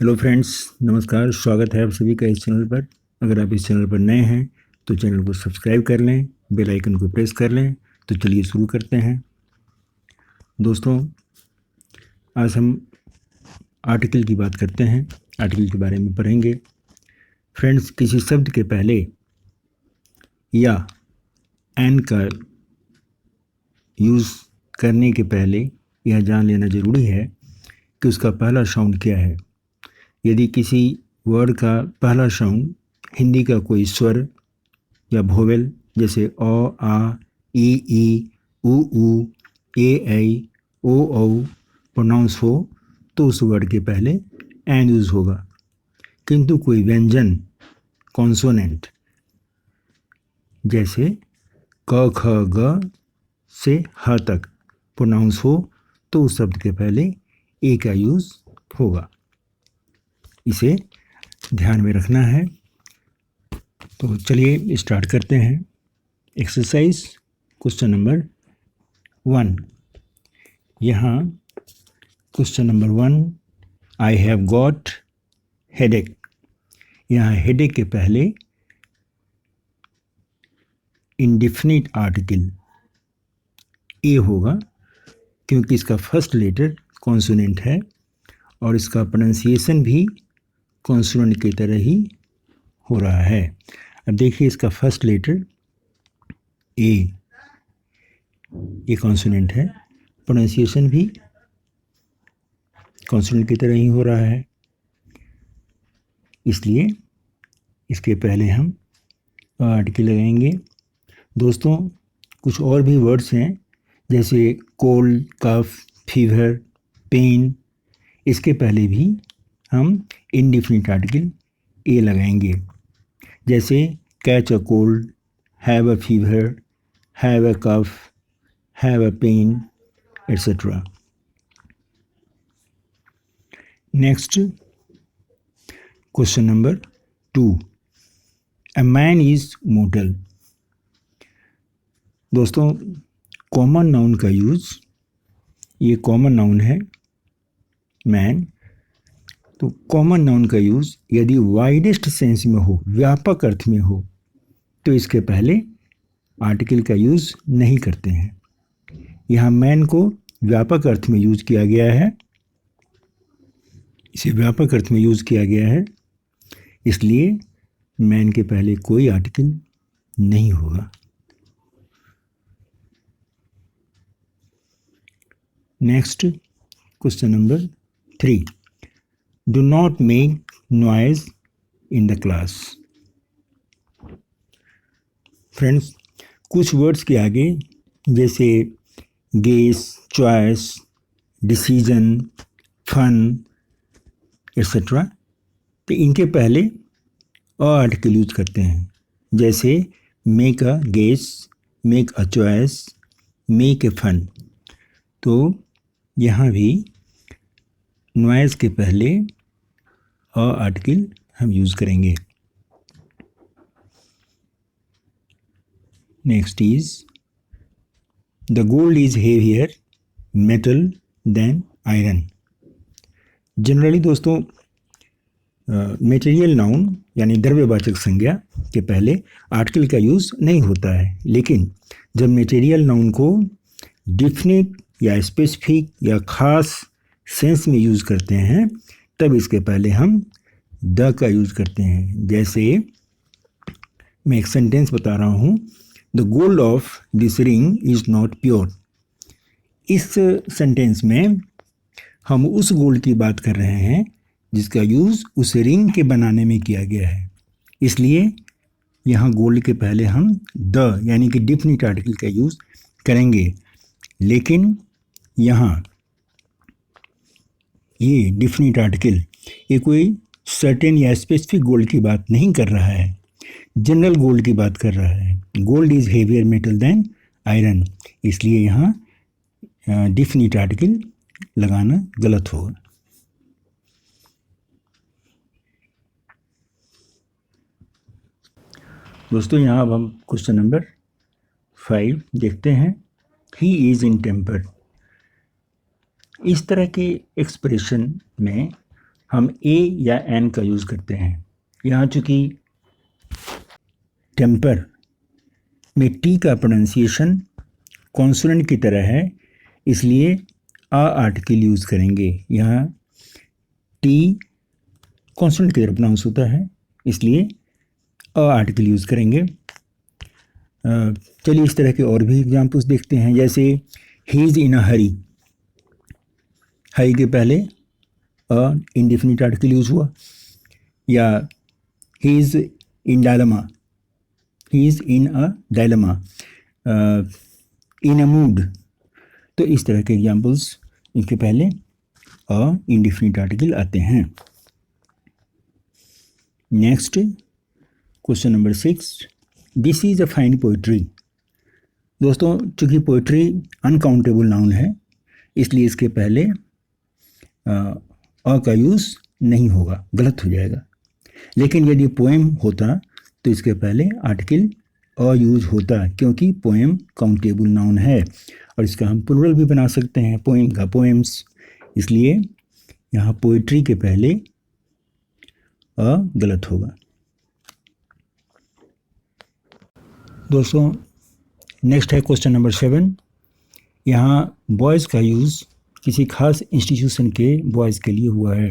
Hello friends, नमस्कार। स्वागत है आप सभी का इस चैनल पर। अगर आप इस चैनल पर नए हैं तो चैनल को सब्सक्राइब कर लें, बेल आइकन को प्रेस कर लें। तो चलिए शुरू करते हैं। दोस्तों, आज हम आर्टिकल की बात करते हैं, आर्टिकल के बारे में पढ़ेंगे। फ्रेंड्स, किसी शब्द के पहले या एन का यूज़ करने के पहले यह जान लेना ज़रूरी है कि उसका पहला साउंड क्या है। यदि किसी वर्ड का पहला साउंड हिंदी का कोई स्वर या वोवेल जैसे अ, आ, ई, उ, ए, ओ, प्रोनाउंस हो तो उस वर्ड के पहले एन यूज़ होगा। किंतु कोई व्यंजन कॉन्सोनेंट जैसे क, ख, ग से ह तक प्रोनाउंस हो तो उस शब्द के पहले ए का यूज़ होगा। इसे ध्यान में रखना है। तो चलिए स्टार्ट करते हैं। Exercise question number 1। यहाँ question number 1, I have got headache. यहाँ हेडेक के पहले इंडेफिनिट आर्टिकल ए होगा, क्योंकि इसका फर्स्ट लेटर कॉन्सोनेंट है और इसका प्रोनाउंसिएशन भी कॉन्सोनेंट की तरह ही हो रहा है। अब देखिए, इसका फर्स्ट लेटर ए, ये कॉन्सोनेंट है, प्रोनाउंसिएशन भी कॉन्सोनेंट की तरह ही हो रहा है, इसलिए इसके पहले हम आर्टिकल लगाएंगे। दोस्तों, कुछ और भी वर्ड्स हैं जैसे कोल्ड, कफ, फीवर, पेन। इसके पहले भी हम इंडेफिनिट आर्टिकल ए लगाएंगे, जैसे catch a cold, have a fever, have a cough, have a pain, etcetera. Next question number 2, a man is mortal. दोस्तों, कॉमन नाउन का यूज़, ये कॉमन नाउन है मैन। तो कॉमन नाउन का use यदि widest sense में हो, व्यापक अर्थ में हो, तो इसके पहले आर्टिकल का यूज़ नहीं करते हैं। यहाँ मैन को व्यापक अर्थ में यूज़ किया गया है, इसे व्यापक अर्थ में यूज़ किया गया है, इसलिए मैन के पहले कोई आर्टिकल नहीं होगा। Next question number 3, do not make noise in the class. Friends, कुछ वर्ड्स के आगे जैसे guess, choice, decision, fun, etcetera, तो इनके पहले अ आर्टिकल यूज करते हैं, जैसे make a guess, make a choice, make a fun. तो यहाँ भी नॉइज के पहले अ आर्टिकल हम यूज़ करेंगे। Next is the gold is heavier metal than iron. Generally दोस्तों, मटेरियल नाउन यानी द्रव्यवाचक संज्ञा के पहले आर्टिकल का यूज़ नहीं होता है, लेकिन जब मटेरियल नाउन को डिफिनिट या स्पेसिफिक या खास सेंस में यूज़ करते हैं तब इसके पहले हम द का यूज़ करते हैं। जैसे मैं एक सेंटेंस बता रहा हूँ, the gold of this ring is not pure. इस सेंटेंस में हम उस गोल्ड की बात कर रहे हैं जिसका यूज़ उस रिंग के बनाने में किया गया है, इसलिए यहाँ गोल्ड के पहले हम द यानी कि डिफिनिट आर्टिकल का यूज़ करेंगे। लेकिन यहाँ ये डिफिनिट आर्टिकल ये कोई सर्टेन या स्पेसिफिक गोल्ड की बात नहीं कर रहा है, जनरल गोल्ड की बात कर रहा है। Gold is heavier metal than iron, इसलिए यहाँ डिफिनिट आर्टिकल लगाना गलत होगा। दोस्तों, यहाँ अब हम क्वेश्चन नंबर 5 देखते हैं। He is in temper. इस तरह के एक्सप्रेशन में हम ए या एन का यूज़ करते हैं। यहाँ चूँकि टेम्पर में टी का प्रोनाउंसिएशन कॉन्सोनेंट की तरह है, इसलिए आ आर्टिकल यूज़ करेंगे। यहाँ टी कॉन्सोनेंट की तरह प्रोनाउंस होता है, इसलिए अ आर्टिकल यूज़ करेंगे। चलिए इस तरह के और भी एग्जाम्पल्स देखते हैं, जैसे ही इज़ इन अ हरी। हरी के पहले अ इंडेफिनिट आर्टिकल यूज़ हुआ, या ही is in dilemma, he is in a dilemma, in a mood. तो इस तरह के एग्जाम्पल्स इनके पहले अ इंडेफिनिट आर्टिकल आते हैं। Next question number 6, this is a fine poetry. दोस्तों चूँकि पोइट्री अनकाउंटेबल नाउन है, इसलिए इसके पहले अ का यूज़ नहीं होगा, गलत हो जाएगा। लेकिन यदि पोएम होता तो इसके पहले आर्टिकल अ यूज़ होता, क्योंकि पोएम काउंटेबल नाउन है और इसका हम प्लूरल भी बना सकते हैं, पोएम का पोएम्स। इसलिए यहाँ पोइट्री के पहले अ गलत होगा। दोस्तों नेक्स्ट है क्वेश्चन नंबर 7। यहाँ बॉयज़ का यूज़ किसी खास इंस्टीट्यूशन के बॉयज़ के लिए हुआ है।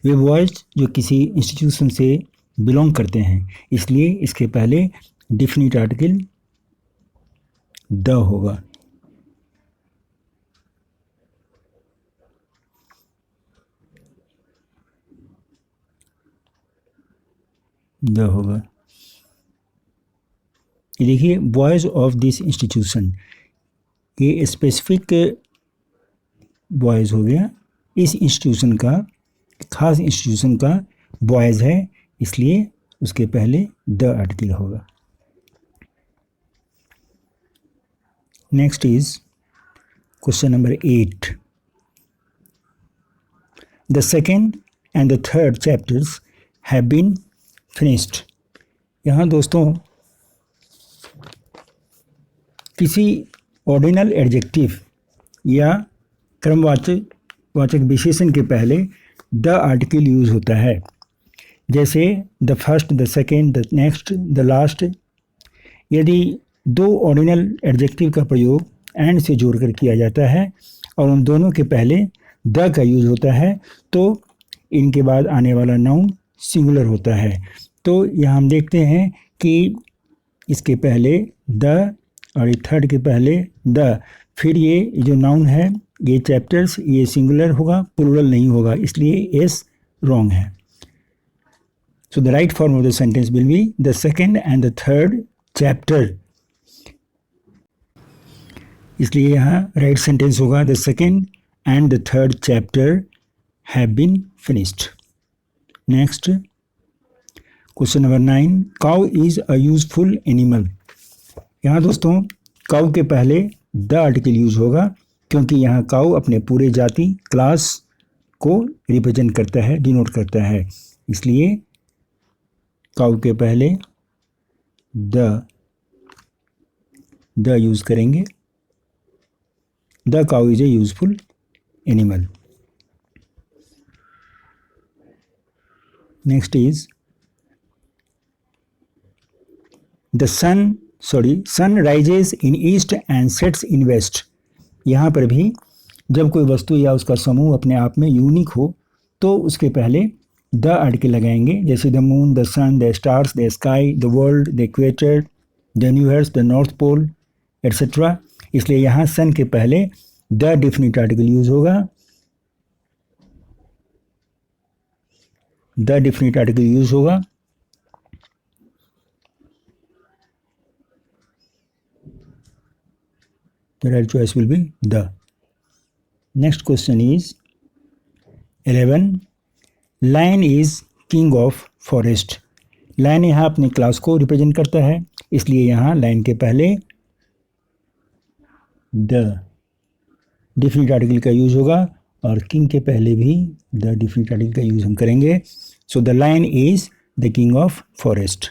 वे बॉयज़ जो किसी इंस्टीट्यूशन से बिलोंग करते हैं, इसलिए इसके पहले डिफिनिट आर्टिकल द होगा। द होगा। ये देखिए, बॉयज़ ऑफ दिस इंस्टीट्यूशन, ये स्पेसिफिक बॉयज़ हो गया, इस इंस्टीट्यूशन का, खास इंस्टीट्यूशन का बॉयज़ है, इसलिए उसके पहले द आर्टिकल होगा। Next is question number 8, the second and the third chapters have been finished. यहाँ दोस्तों किसी ऑर्डिनल एडजेक्टिव या क्रमवाचक विशेषण के पहले द आर्टिकल यूज़ होता है, जैसे the first, the second, the next, the last. यदि दो ऑर्डिनल एडजेक्टिव का प्रयोग एंड से जोड़कर किया जाता है और उन दोनों के पहले द का यूज़ होता है, तो इनके बाद आने वाला नाउन सिंगुलर होता है। तो यहाँ हम देखते हैं कि इसके पहले द और थर्ड के पहले द, फिर ये जो नाउन है, ये चैप्टर्स, ये सिंगुलर होगा, प्लूरल नहीं होगा, इसलिए एस रॉन्ग है। So the right form of the sentence will be the second and the third chapter. इसलिए यहाँ राइट सेंटेंस होगा the second and the third chapter have been finished. Next question number 9, cow is a useful animal. यहाँ दोस्तों cow के पहले the article use होगा, क्योंकि यहाँ काउ अपने पूरे जाति, क्लास को रिप्रेजेंट करता है, डिनोट करता है, इसलिए काउ के पहले द यूज करेंगे। The cow is a useful animal. Next is the sun rises in east and sets in west. यहाँ पर भी जब कोई वस्तु या उसका समूह अपने आप में यूनिक हो तो उसके पहले द आर्टिकल लगाएंगे, जैसे the moon, the sun, the stars, the sky, the world, the equator, the universe, the north pole, etcetera. इसलिए यहाँ सन के पहले द डिफिनिट आर्टिकल यूज होगा। द डिफिनिट आर्टिकल यूज होगा। The right choice will be the. Next question is 11. Lion is king of forest. Lion यहाँ अपनी class को represent करता है, इसलिए यहाँ लायन के पहले द डिफिनिट आर्टिकल का यूज होगा और किंग के पहले भी द डिफिनिट आर्टिकल का यूज हम करेंगे। So the lion is the king of forest.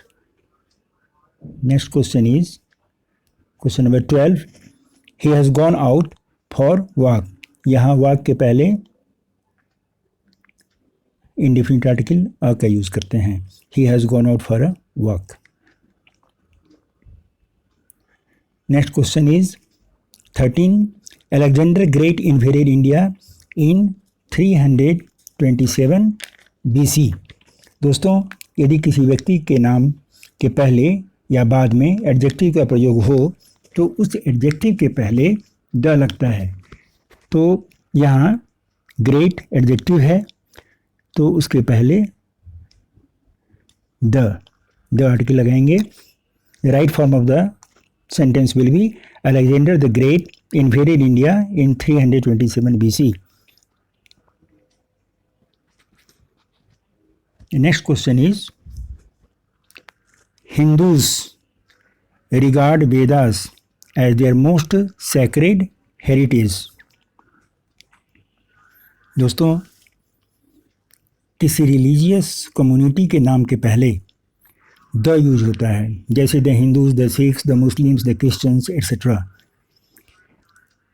Next question is question number 12. He has gone out for walk. यहाँ walk के पहले इंडिफिनिट आर्टिकल अ का यूज़ करते हैं। He has gone out for a walk. Next question is 13. Alexander Great invaded India in 327 BC। दोस्तों, यदि किसी व्यक्ति के नाम के पहले या बाद में एडजेक्टिव का प्रयोग हो तो उस एडजेक्टिव के पहले द लगता है। तो यहाँ ग्रेट एडजेक्टिव है तो उसके पहले द आर्टिकल लगाएंगे। Right form of the sentence will B Alexander the Great invaded India in 327 BC. The next question is, Hindus regard Vedas as their most sacred heritage। दोस्तों, किसी रिलीजियस कम्युनिटी के नाम के पहले द यूज होता है, जैसे the Hindus, the Sikhs, the Muslims, the Christians etcetera.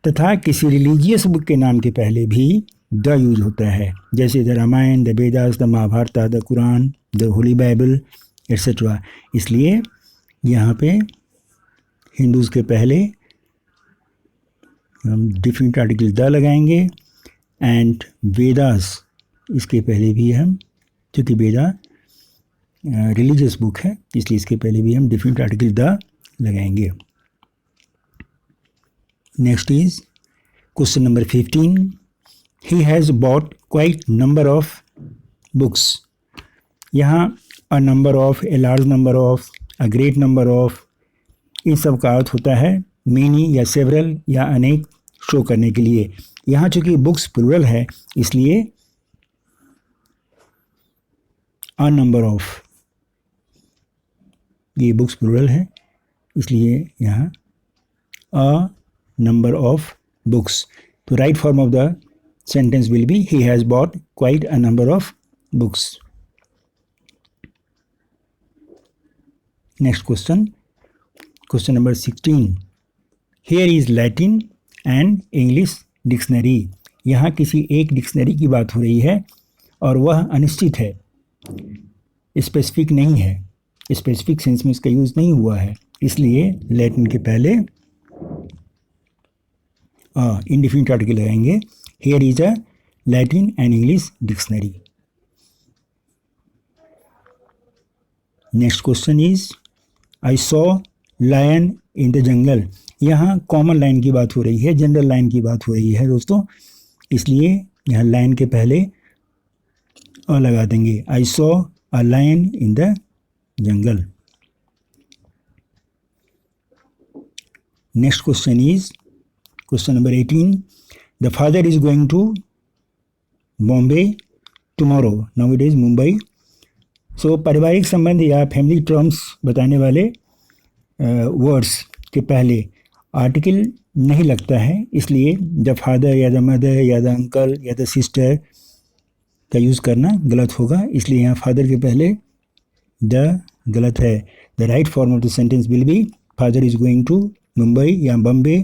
तथा किसी रिलीजियस बुक के नाम के पहले भी द यूज होता है, जैसे the Ramayana, the Vedas, the Mahabharata, the Quran, the holy Bible etcetera. इसलिए यहाँ पे हिंदूज के पहले हम डिफरेंट आर्टिकल द लगाएंगे एंड वेदास इसके पहले भी हम, क्योंकि वेदा रिलीजियस बुक है इसलिए इसके पहले भी हम डिफरेंट आर्टिकल द लगाएंगे। Next is question number 15. He has bought quite number of books. यहाँ a number of, a large number of, a great number of, इन सब का अर्थ होता है मेनी या सेवरल या अनेक शो करने के लिए। यहाँ चूँकि बुक्स प्लूरल है इसलिए अ नंबर ऑफ, ये बुक्स प्लूरल है इसलिए यहाँ अ नंबर ऑफ बुक्स। तो right form of the sentence will B he has bought quite a number of books. Next question, question number 16. Here is Latin and English dictionary. यहाँ किसी एक dictionary की बात हो रही है और वह अनिश्चित है, स्पेसिफिक नहीं है, स्पेसिफिक सेंस में इसका यूज़ नहीं हुआ है, इसलिए लैटिन के पहले इंडिफिनिट आर्टिकल लगाएंगे। Here is a Latin and English dictionary. Next question is I saw lion in the jungle. यहाँ कॉमन लाइन की बात हो रही है, जनरल लाइन की बात हो रही है दोस्तों, इसलिए यहाँ लाइन के पहले अ लगा देंगे। I saw a lion in the jungle. Next question is question number 18. The father is going to Bombay tomorrow, now it is Mumbai. So पारिवारिक संबंध या फैमिली टर्म्स बताने वाले वर्ड्स के पहले आर्टिकल नहीं लगता है, इसलिए द फादर या द मदर या द अंकल या द सिस्टर का यूज़ करना गलत होगा, इसलिए यहाँ फादर के पहले द गलत है। The right form of the sentence will be father is going to Mumbai या Bombay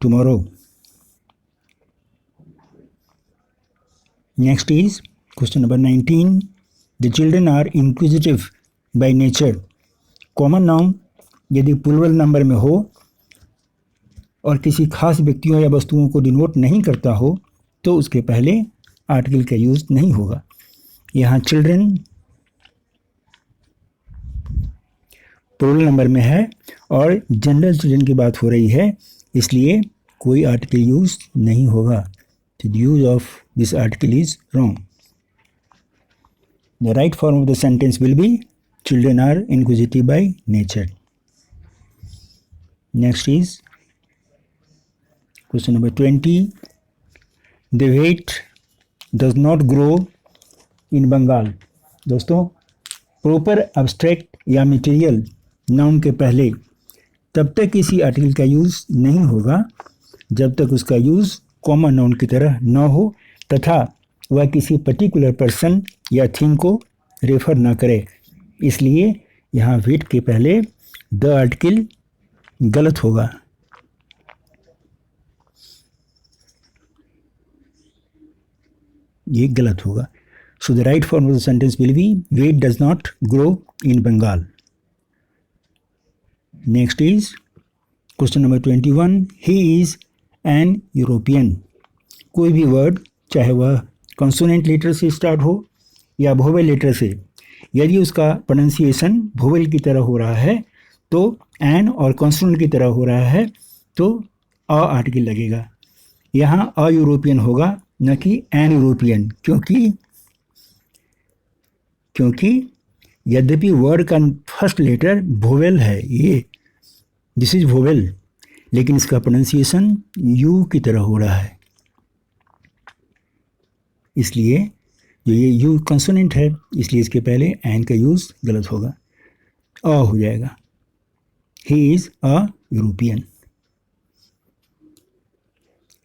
tomorrow. Next is question number 19. The children are inquisitive by nature. Common noun यदि प्लूरल नंबर में हो और किसी खास व्यक्तियों या वस्तुओं को डिनोट नहीं करता हो तो उसके पहले आर्टिकल का यूज़ नहीं होगा। यहाँ चिल्ड्रन प्लूरल नंबर में है और जनरल चिल्ड्रन की बात हो रही है, इसलिए कोई आर्टिकल यूज नहीं होगा। The use of this article is wrong. The right form of the sentence will be children are inquisitive by nature. Next is question number 20. The wheat does not grow in Bengal. दोस्तों, proper abstract या material noun के पहले तब तक किसी article का use नहीं होगा जब तक उसका यूज़ कॉमन नाउन की तरह न हो तथा वह किसी पर्टिकुलर पर्सन या थिंग को रेफर ना करे। इसलिए यहाँ वेट के पहले द आर्टिकल गलत होगा। ये गलत होगा। So the right form of the sentence will be wheat does not grow in Bengal. Next is question number 21. He is an European. कोई भी वर्ड चाहे वह कॉन्सोनेंट लेटर से स्टार्ट हो या वोवेल लेटर से, यदि उसका प्रोनाउंसिएशन वोवेल की तरह हो रहा है तो एन, और कॉन्सोनेंट की तरह हो रहा है तो अ आर्टिकल लगेगा। यहाँ अ यूरोपियन होगा, न कि एन यूरोपियन, क्योंकि यद्यपि वर्ड का फर्स्ट लेटर वोवेल है, ये दिस इज वोवेल, लेकिन इसका प्रोनाउंसिएशन यू की तरह हो रहा है, इसलिए जो ये यू कंसोनेंट है, इसलिए इसके पहले एन का यूज़ गलत होगा, अ हो जाएगा। He is a European.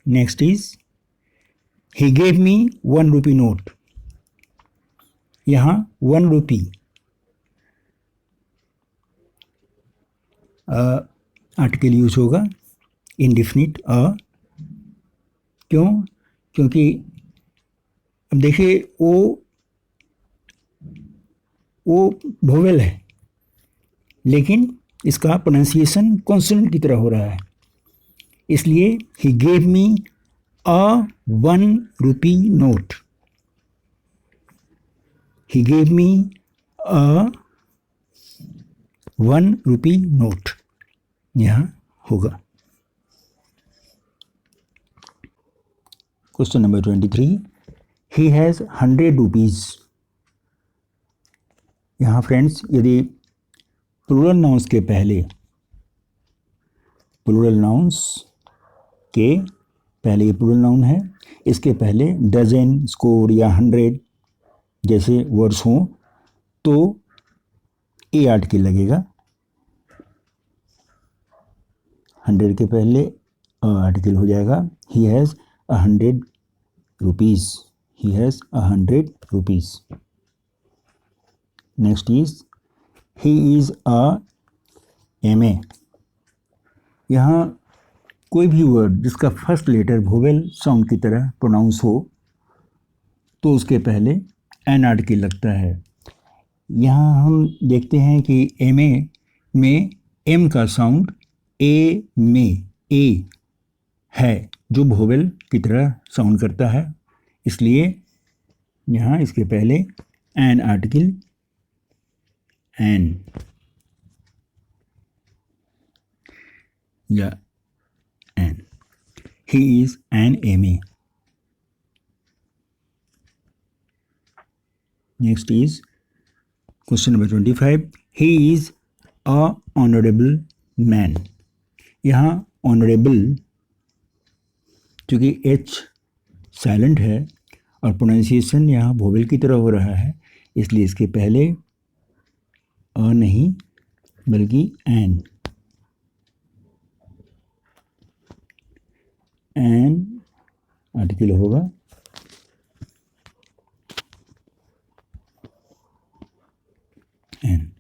Next is he gave me 1 rupee note. यहाँ 1 रुपी आर्टिकल यूज होगा, इंडिफिनिट अ। क्यों? क्योंकि अब देखिए वो वोवेल है, लेकिन इसका प्रोनाउंसिएशन कॉन्सोनेंट की तरह हो रहा है, इसलिए he gave me a 1 rupee note. He gave me a 1 rupee note यहाँ होगा। Question number 23. He has 100 rupees. यहाँ फ्रेंड्स, यदि प्लूरल नाउंस के पहले, प्लूरल नाउंस के पहले, ये प्लूरल नाउन है, इसके पहले डजन, स्कोर या 100 जैसे वर्ड्स हों तो ए आर्टिकल लगेगा। 100 के पहले अ आर्टिकल हो जाएगा। He has 100 rupees. He has 100 rupees. Next is he is a MA। यहाँ कोई भी वर्ड जिसका फर्स्ट लेटर वोवेल साउंड की तरह प्रोनाउंस हो तो उसके पहले एन आर्टिकल लगता है। यहाँ हम देखते हैं कि MA में एम का साउंड ए में ए है, जो वोवेल की तरह साउंड करता है, इसलिए यहाँ इसके पहले एन आर्टिकल, एन या an. He is an MA। Next is question number 25. He is a honourable man. यहाँ ऑनरेबल, चूँकि एच साइलेंट है और प्रोनाउंसिएशन यहाँ वोवेल की तरह हो रहा है, इसलिए इसके पहले अ नहीं बल्कि एन आर्टिकल होगा। एन,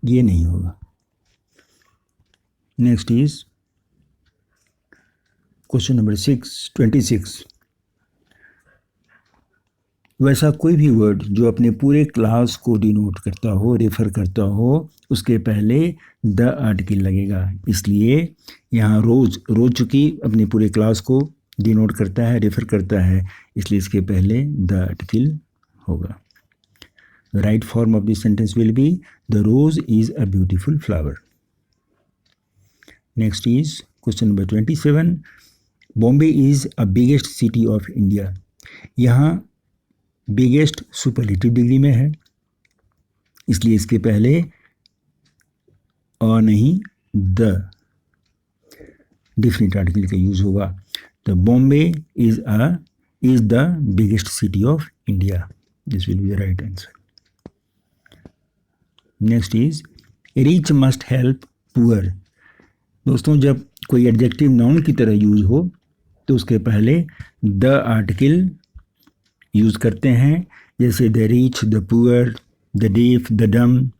ये नहीं होगा। Next is question number 26. वैसा कोई भी वर्ड जो अपने पूरे क्लास को डिनोट करता हो, रेफर करता हो, उसके पहले द आर्टिकल लगेगा। इसलिए यहाँ रोज चूँकि अपने पूरे क्लास को डिनोट करता है, रेफर करता है, इसलिए इसके पहले द आर्टिकल होगा। The right form of this sentence will be the rose is a beautiful flower. Next is question number 27. Bombay is a biggest city of India. यहाँ बिगेस्ट सुपरलेटिव डिग्री में है, इसलिए इसके पहले अ नहीं the definite article का use होगा। तो Bombay is the biggest city of India. This will be the right answer. Next is rich must help poor. दोस्तों, जब कोई एडजेक्टिव नाउन की तरह यूज हो तो उसके पहले द आर्टिकल यूज करते हैं, जैसे the rich, the poor, the deaf, the dumb.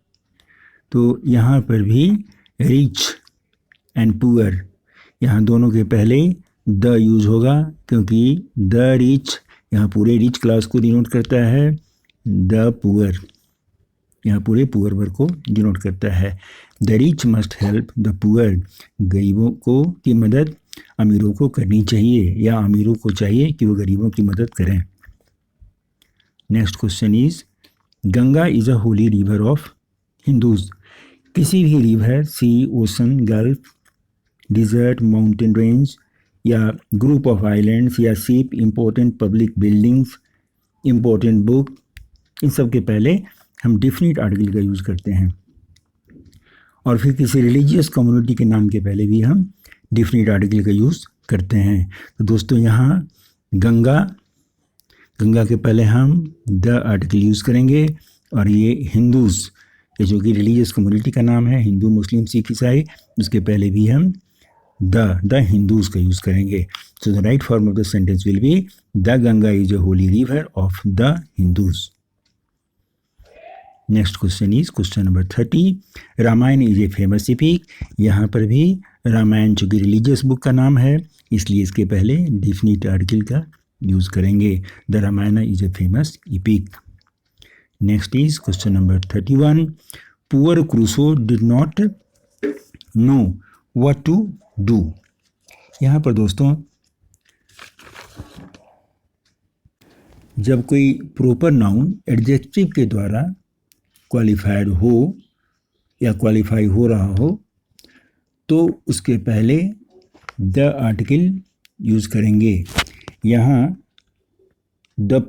तो यहाँ पर भी रिच एंड पुअर, यहाँ दोनों के पहले द यूज होगा, क्योंकि द रिच यहाँ पूरे रिच क्लास को डिनोट करता है, द पुअर यहाँ पूरे पुअर वर्ग को डिनोट करता है। The rich must help the poor, गरीबों को की मदद अमीरों को करनी चाहिए या अमीरों को चाहिए कि वो गरीबों की मदद करें। Next question is Ganga is a holy river of Hindus. किसी भी river, sea, ocean, gulf, desert, mountain range या ग्रुप ऑफ आइलैंड्स या ship, important public buildings, important book, इन सब के पहले हम डिफिनिट आर्टिकल का यूज़ करते हैं। और फिर किसी रिलीजियस कम्युनिटी के नाम के पहले भी हम डिफिनिट आर्टिकल का यूज़ करते हैं। तो दोस्तों यहाँ गंगा के पहले हम द आर्टिकल यूज़ करेंगे, और ये हिंदूज़, ये जो कि रिलीजियस कम्युनिटी का नाम है, हिंदू, मुस्लिम, सिख, ईसाई, उसके पहले भी हम द हिंदूज़ का यूज़ करेंगे। So the right form of the sentence will be the Ganga is a holy river of the Hindus. Next question is question number 30, Ramayana is a famous epic. यहाँ पर भी रामायण चूँकि रिलीजियस बुक का नाम है, इसलिए इसके पहले डिफिनिट आर्टिकल का यूज़ करेंगे। The Ramayana is a famous epic. Next is question number 31, poor Crusoe did not know what to do. यहाँ पर दोस्तों जब कोई प्रॉपर नाउन एडजेक्टिव के द्वारा क्वालिफाइड हो या क्वालिफाई हो रहा हो तो उसके पहले द आर्टिकल यूज़ करेंगे। यहाँ the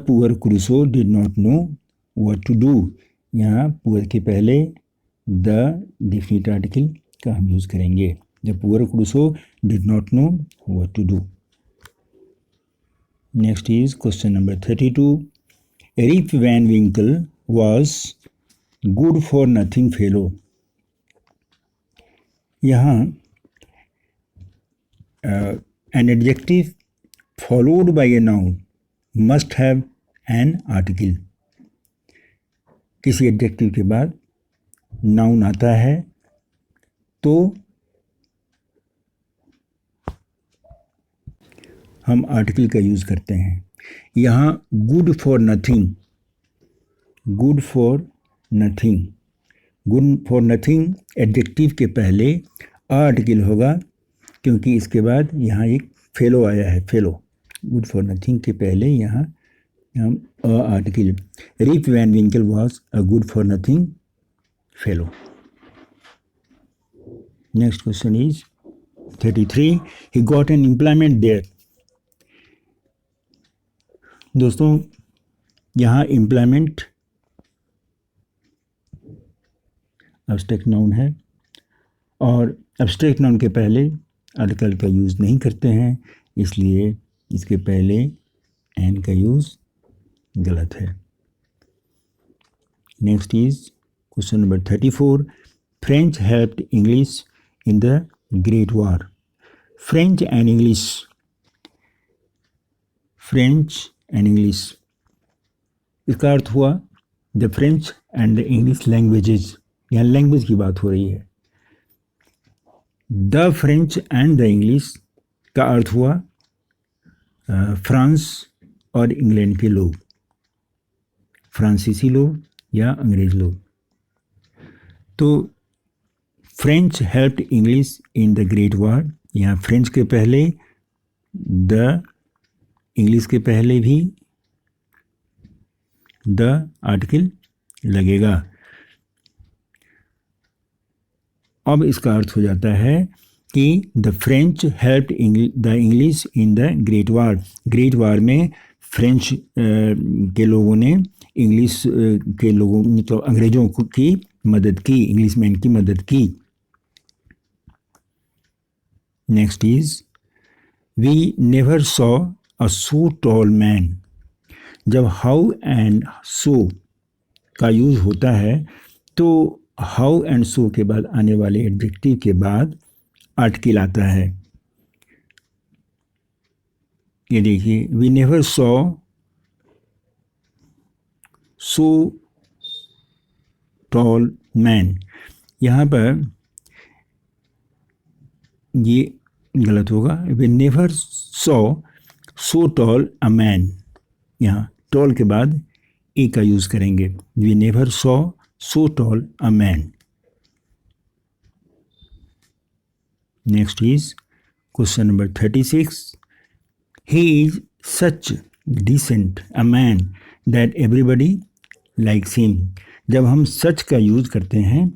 poor Crusoe did not know what to do, यहाँ पुअर के पहले द डिफिनिट आर्टिकल का हम यूज़ करेंगे। The poor Crusoe did not know what to do. Next is question number 32, Rip Van Winkle was good for nothing fellow। यहाँ an adjective followed by a noun must have an article। किसी adjective के बाद noun आता है तो हम article का use करते हैं। यहाँ गुड फॉर नथिंग एडजेक्टिव के पहले आर्टिकल होगा, क्योंकि इसके बाद यहाँ एक फेलो आया है, फेलो। गुड फॉर नथिंग के पहले यहाँ हम article. Rip Van Winkle was a good for nothing fellow. Next question is 33, he got an employment there. दोस्तों यहाँ एम्प्लॉयमेंट एब्स्ट्रैक्ट नाउन है और एब्स्ट्रैक्ट नाउन के पहले आर्टिकल का यूज़ नहीं करते हैं, इसलिए इसके पहले एन का यूज़ गलत है। Next is question number 34, French helped English in the great war. French and English, इसका अर्थ हुआ the French and the English languages. यहाँ लैंग्वेज की बात हो रही है। The French and the English का अर्थ हुआ फ्रांस और इंग्लैंड के लोग, फ्रांसीसी लोग या अंग्रेज लोग। तो French helped English in the great war, यहाँ फ्रेंच के पहले द, इंग्लिश के पहले भी द आर्टिकल लगेगा। अब इसका अर्थ हो जाता है कि the French helped the English in the great war. Great war में फ्रेंच के लोगों ने इंग्लिश के लोगों तो अंग्रेज़ों की मदद की, इंग्लिशमैन की मदद की। Next is we never saw a so tall man. जब हाउ एंड सो का यूज़ होता है तो हाउ एंड सो के बाद आने वाले एडजेक्टिव के बाद आर्टिकल आता है। ये देखिए, we never saw so tall man, यहाँ पर ये गलत होगा। We never saw so tall a man, यहाँ टॉल के बाद ए का यूज़ करेंगे। We never saw so tall a man. Next is question number 36। He is such decent a man that everybody likes him. जब हम सच का use करते हैं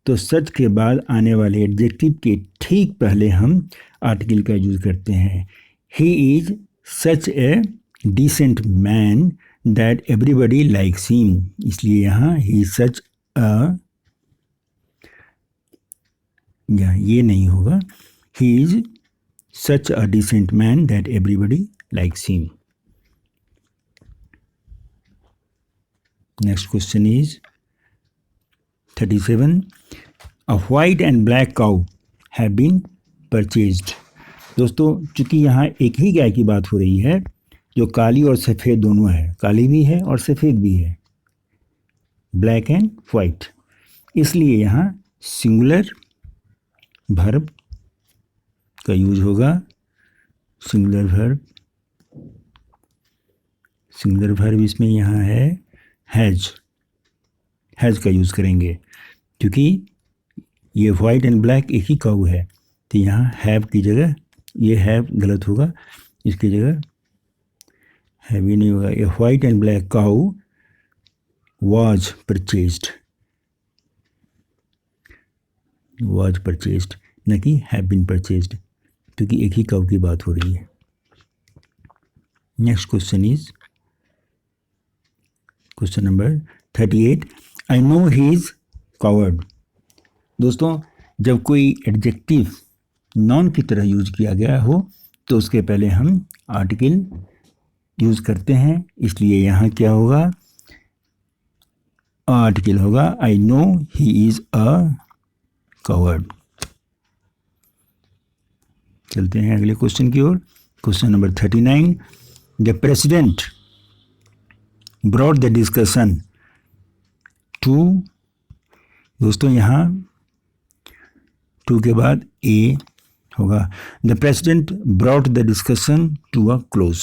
तो सच के बाद आने वाले एडजेक्टिव के ठीक पहले हम आर्टिकल का यूज़ करते हैं। He is such a decent man that everybody likes him, इसलिए यहाँ ही सच अ, ये नहीं होगा। He is such a decent man that everybody likes him. Next question is 37। A white and black cow have been purchased. दोस्तों, चूंकि यहाँ एक ही गाय की बात हो रही है जो काली और सफ़ेद दोनों है, काली भी है और सफ़ेद भी है, ब्लैक एंड वाइट, इसलिए यहाँ सिंगुलर वर्ब का यूज होगा। सिंगुलर वर्ब इसमें यहाँ है हैज़ का यूज़ करेंगे, क्योंकि ये वाइट एंड ब्लैक एक ही काऊ है, तो यहाँ हैव की जगह ये हैव गलत होगा, इसकी जगह हैव ही नहीं होगा। ये white and black cow was purchased, न कि हैव बीन परचेज्ड, क्योंकि एक ही काऊ की बात हो रही है। Next question is question number 38। I know he is coward. दोस्तों, जब कोई एडजेक्टिव नॉन की तरह यूज किया गया हो तो उसके पहले हम आर्टिकल यूज करते हैं, इसलिए यहाँ क्या होगा, आर्टिकल होगा। I know he is a coward. चलते हैं अगले क्वेश्चन की ओर। Question number 39। The president brought the discussion to. दोस्तों, यहाँ टू के बाद ए होगा। The president brought the discussion to a close.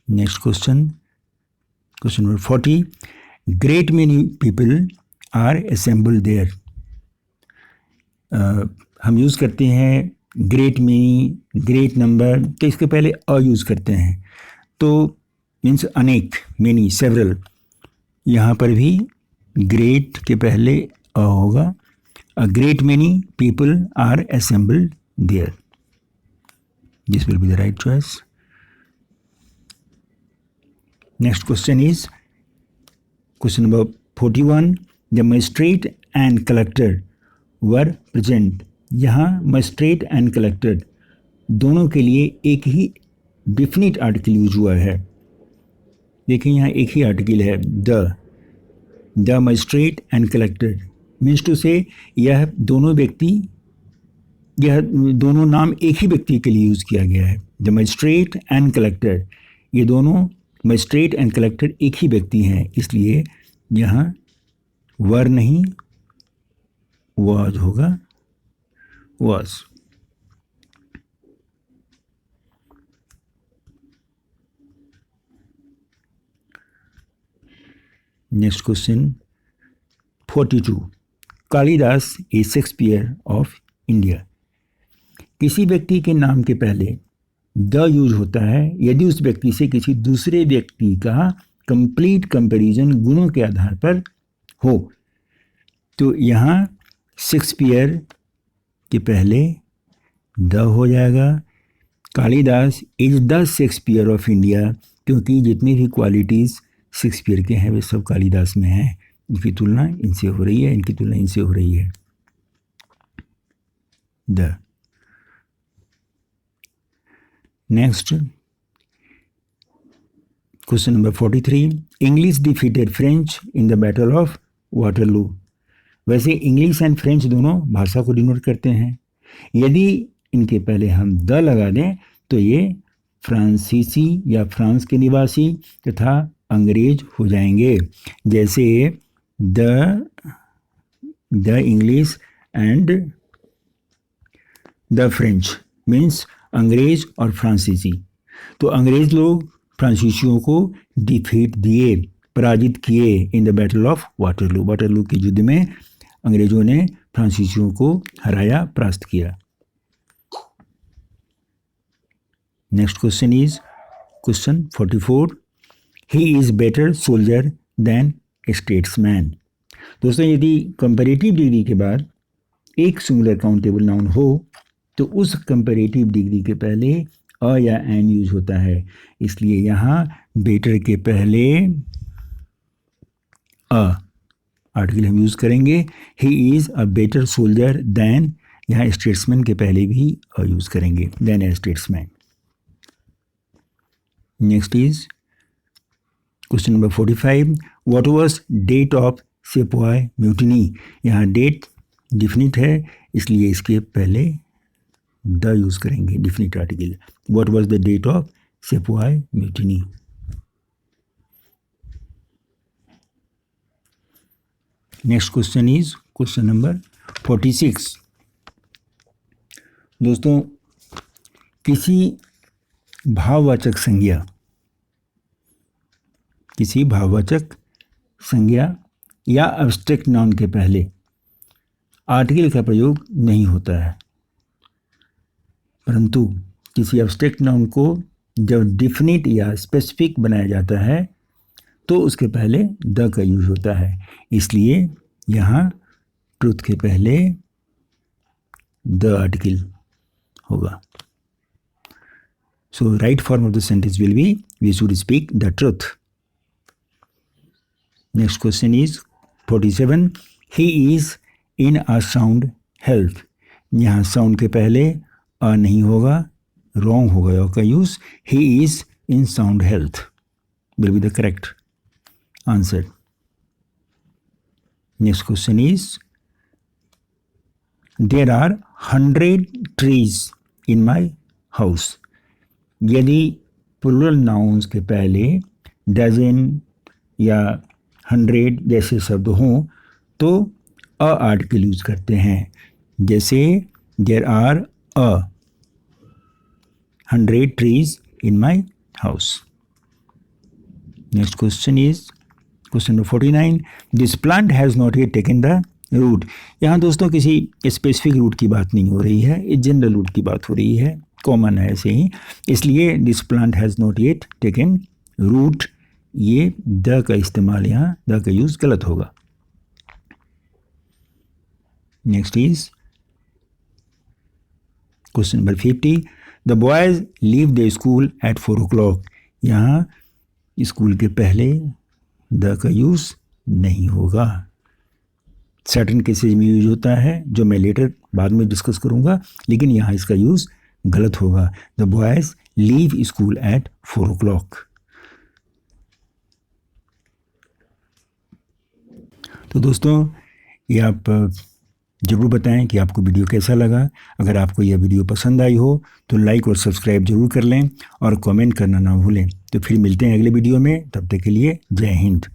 Next question number 40। Great many people are assembled there. हम यूज़ करते हैं ग्रेट मेनी, ग्रेट नंबर, तो इसके पहले अ यूज़ करते हैं, तो मीन्स अनेक, मेनी, सेवरल। यहाँ पर भी ग्रेट के पहले अ होगा। A great many people are assembled there, this will be the right choice. Next question is question number 41। The magistrate and collector were present. यहाँ मजिस्ट्रेट एंड कलेक्टर दोनों के लिए एक ही डिफिनिट आर्टिकल यूज हुआ है। देखिए, यहाँ एक ही आर्टिकल है, the magistrate and collector, means to say यह दोनों नाम एक ही व्यक्ति के लिए यूज़ किया गया है। द मजिस्ट्रेट एंड कलेक्टर, ये दोनों मजिस्ट्रेट एंड कलेक्टर एक ही व्यक्ति हैं, इसलिए यहाँ वर नहीं वाज होगा, was. Next question 42। Kalidas A Shakespeare of India. किसी व्यक्ति के नाम के पहले द यूज होता है यदि उस व्यक्ति से किसी दूसरे व्यक्ति का कंप्लीट कंपैरिजन गुणों के आधार पर हो। तो यहाँ शेक्सपियर के पहले द हो जाएगा। Kalidas is the Shakespeare of India, क्योंकि जितनी भी क्वालिटीज़ शेक्सपियर के हैं वे सब कालिदास में हैं। इनकी तुलना इनसे हो रही है, इनकी तुलना इनसे हो रही है। The next question number 43। English defeated French in the battle of Waterloo. वैसे इंग्लिश एंड फ्रेंच दोनों भाषा को डिनोट करते हैं, यदि इनके पहले हम द लगा दें तो ये फ्रांसीसी या फ्रांस के निवासी तथा अंग्रेज हो जाएंगे, जैसे the English and the French. Means अंग्रेज और फ्रांसीसी। तो अंग्रेज लोग फ्रांसीसियों को डिफीट दिए, पराजित किए in the battle of Waterloo. Waterloo के युद्ध में अंग्रेजों ने फ्रांसीसियों को हराया, परास्त किया। Next question is question 44, he is better soldier than statesman. दोस्तों, यदि कंपैरेटिव डिग्री के बाद एक सिंगुलर काउंटेबल नाउन हो तो उस कंपैरेटिव डिग्री के पहले अ या एन यूज होता है, इसलिए यहाँ बेटर के पहले अ आर्टिकल हम यूज करेंगे। He is a better soldier than, यहाँ स्टेट्समैन के पहले भी अ यूज करेंगे, than a statesman. Next is question number 45, what was date of sepoy mutiny. यहाँ डेट डिफिनिट है, इसलिए इसके पहले द यूज करेंगे, definite article. What was the date of sepoy mutiny. Next question is question number 46। दोस्तों, किसी भाववाचक संज्ञा या एब्स्ट्रैक्ट नाउन के पहले आर्टिकल का प्रयोग नहीं होता है, परंतु किसी एब्स्ट्रैक्ट नाउन को जब डिफिनिट या स्पेसिफिक बनाया जाता है तो उसके पहले द का यूज होता है, इसलिए यहाँ ट्रुथ के पहले द आर्टिकल होगा। So right form of the sentence will be we should speak the truth. Next question is 47, he is in a sound health. यहाँ साउंड के पहले अ नहीं होगा, रॉन्ग होगा अ का use. He is in sound health will be the correct answer. Next question is there are 100 trees in my house. यदि plural nouns के पहले डजन या 100 जैसे शब्द हों तो अ आर्टिकल यूज करते हैं, जैसे there are 100 trees in my house. Next question is question number 49, this plant has not yet taken the root. यहाँ दोस्तों किसी स्पेसिफिक रूट की बात नहीं हो रही है, एक जनरल रूट की बात हो रही है, कॉमन है ऐसे ही, इसलिए this plant has not yet taken root, ये द का इस्तेमाल, यहाँ द का यूज गलत होगा। Next is question number 50, the boys leave the school at 4 o'clock। यहाँ स्कूल के पहले द का यूज नहीं होगा, सर्टेन केसेज में यूज होता है जो मैं लेटर बाद में डिस्कस करूंगा, लेकिन यहाँ इसका यूज गलत होगा। The boys leave school at 4 o'clock। तो दोस्तों, ये आप ज़रूर बताएं कि आपको वीडियो कैसा लगा। अगर आपको यह वीडियो पसंद आई हो तो लाइक और सब्सक्राइब जरूर कर लें और कमेंट करना ना भूलें। तो फिर मिलते हैं अगले वीडियो में, तब तक के लिए जय हिंद।